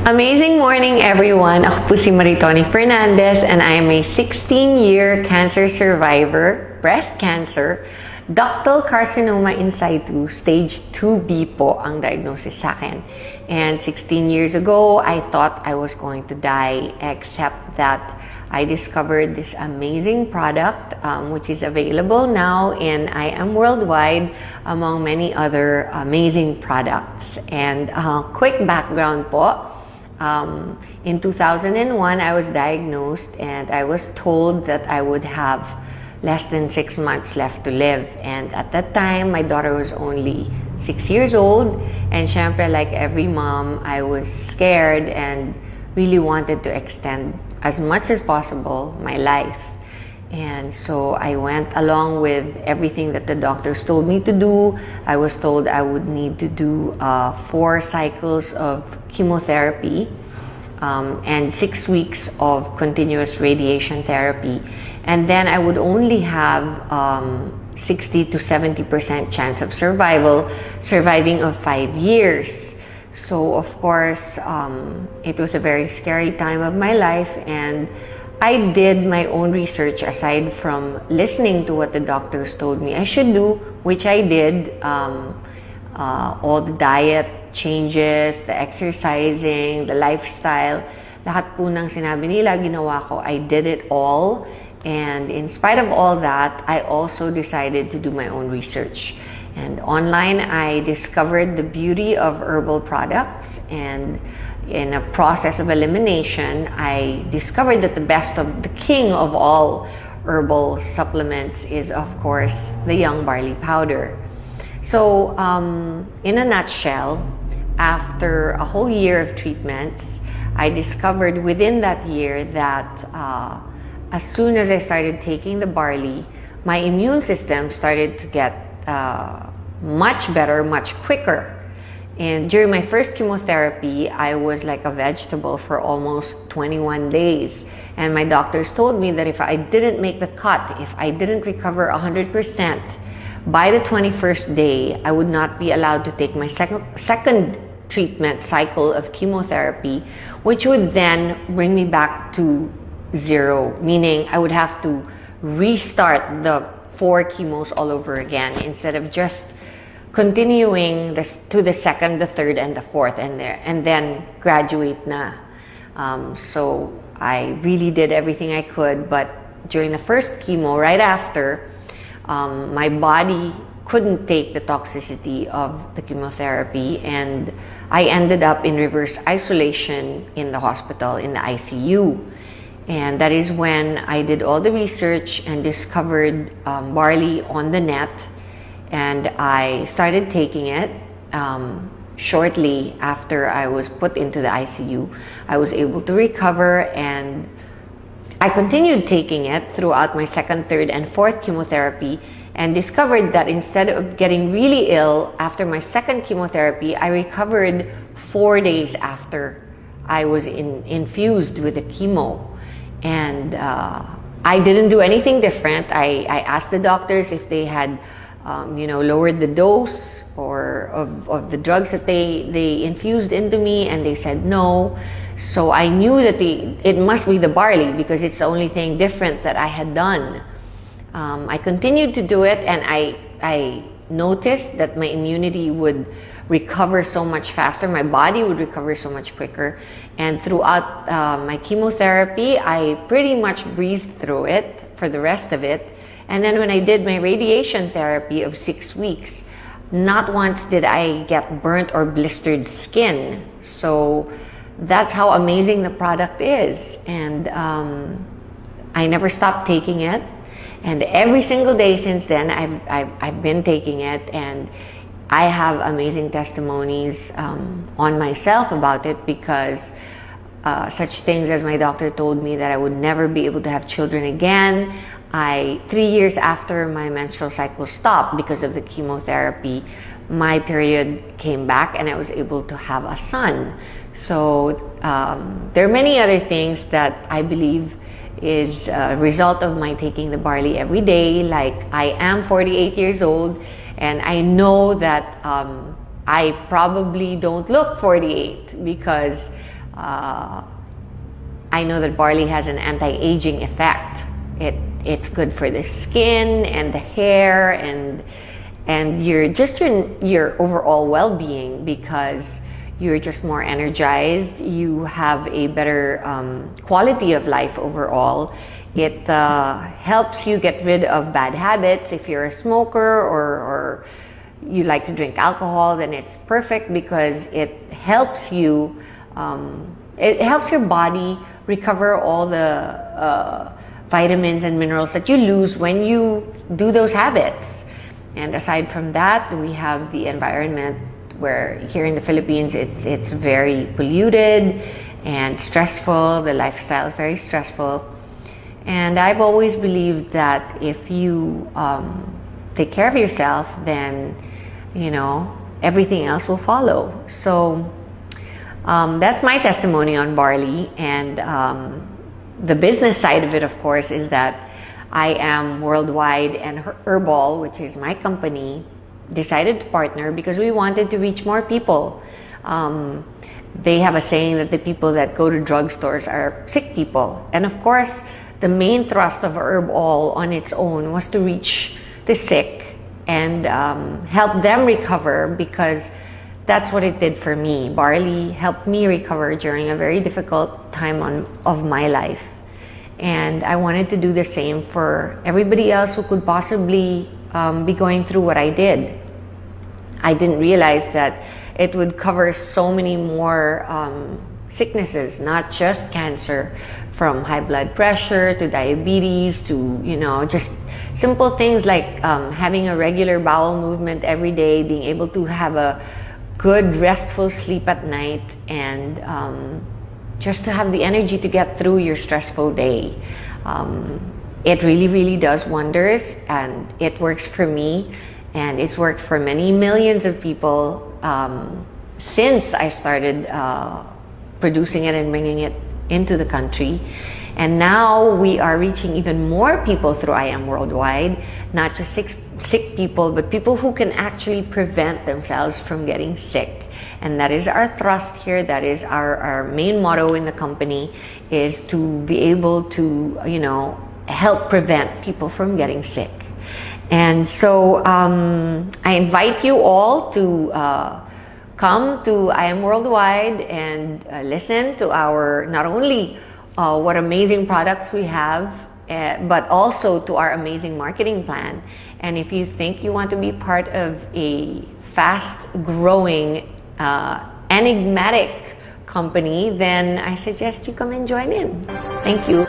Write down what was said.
Amazing morning, everyone! Ako po si Maritoni Fernandez and I am a 16-year cancer survivor, breast cancer, ductal carcinoma in situ, stage 2B po ang diagnosis sa akin. And 16 years ago, I thought I was going to die, except that I discovered this amazing product which is available now and I am worldwide among many other amazing products. And quick background po. In 2001, I was diagnosed and I was told that I would have less than 6 months left to live. And at that time, my daughter was only 6 years old. And syempre, like every mom, I was scared and really wanted to extend as much as possible my life. And so I went along with everything that the doctors told me to do. I was told I would need to do 4 cycles of chemotherapy and 6 weeks of continuous radiation therapy. And then I would only have 60 to 70% chance of surviving of 5 years. So of course, it was a very scary time of my life, and I did my own research aside from listening to what the doctors told me I should do, which I did. All the diet changes, the exercising, the lifestyle, lahat po ng sinabi nila, ginawa ko. I did it all. And in spite of all that, I also decided to do my own research. And online, I discovered the beauty of herbal products, and in a process of elimination, I discovered that the king of all herbal supplements is, of course, the young barley powder. So, in a nutshell, after a whole year of treatments, I discovered within that year that as soon as I started taking the barley, my immune system started to get much better, much quicker. And during my first chemotherapy, I was like a vegetable for almost 21 days. And my doctors told me that if I didn't make the cut, if I didn't recover 100%, by the 21st day, I would not be allowed to take my second treatment cycle of chemotherapy, which would then bring me back to 0, meaning I would have to restart the 4 chemos all over again instead of just continuing to the second, the third, and the fourth, and then graduate na. So I really did everything I could, but during the first chemo, right after, my body couldn't take the toxicity of the chemotherapy, and I ended up in reverse isolation in the hospital, in the ICU. And that is when I did all the research and discovered barley on the net. And I started taking it shortly after I was put into the ICU. I was able to recover, and I continued taking it throughout my second, third, and fourth chemotherapy, and discovered that instead of getting really ill after my second chemotherapy, I recovered 4 days after I was infused with the chemo. And I didn't do anything different. I asked the doctors if they had lowered the dose or of the drugs that they infused into me, and they said no. So I knew that it must be the barley, because it's the only thing different that I had done. I continued to do it, and I noticed that my immunity would recover so much faster, my body would recover so much quicker. And throughout my chemotherapy, I pretty much breezed through it for the rest of it. And then when I did my radiation therapy of 6 weeks, not once did I get burnt or blistered skin. So that's how amazing the product is. And I never stopped taking it. And every single day since then, I've been taking it. And I have amazing testimonies on myself about it, because such things as my doctor told me that I would never be able to have children again. 3 years after my menstrual cycle stopped because of the chemotherapy, my period came back and I was able to have a son. So there are many other things that I believe is a result of my taking the barley every day. Like, I am 48 years old, and I know that I probably don't look 48 because I know that barley has an anti-aging effect. It's good for the skin and the hair and your overall well-being, because you're just more energized. You have a better quality of life overall. It helps you get rid of bad habits. If you're a smoker or you like to drink alcohol, then it's perfect because it helps you. It helps your body recover all the vitamins and minerals that you lose when you do those habits. And aside from that, we have the environment, where here in the Philippines it's very polluted and stressful. The lifestyle is very stressful. And I've always believed that if you take care of yourself, then, everything else will follow. So that's my testimony on barley. And the business side of it, of course, is that I am worldwide, and Herbal, which is my company, decided to partner because we wanted to reach more people. They have a saying that the people that go to drugstores are sick people. And of course, the main thrust of Herbal on its own was to reach the sick and help them recover, because that's what it did for me. Barley helped me recover during a very difficult time of my life. And I wanted to do the same for everybody else who could possibly be going through what I did. I didn't realize that it would cover so many more sicknesses, not just cancer, from high blood pressure to diabetes to, just simple things like having a regular bowel movement every day, being able to have a good restful sleep at night, and just to have the energy to get through your stressful day. It really, really does wonders, and it works for me, and it's worked for many millions of people since I started producing it and bringing it into the country. And now we are reaching even more people through I Am Worldwide, not just sick people, but people who can actually prevent themselves from getting sick. And that is our thrust here. That is our main motto in the company, is to be able to, help prevent people from getting sick. And so I invite you all to come to I Am Worldwide and listen to our, not only what amazing products we have, but also to our amazing marketing plan. And if you think you want to be part of a fast-growing, enigmatic company, then I suggest you come and join in. Thank you.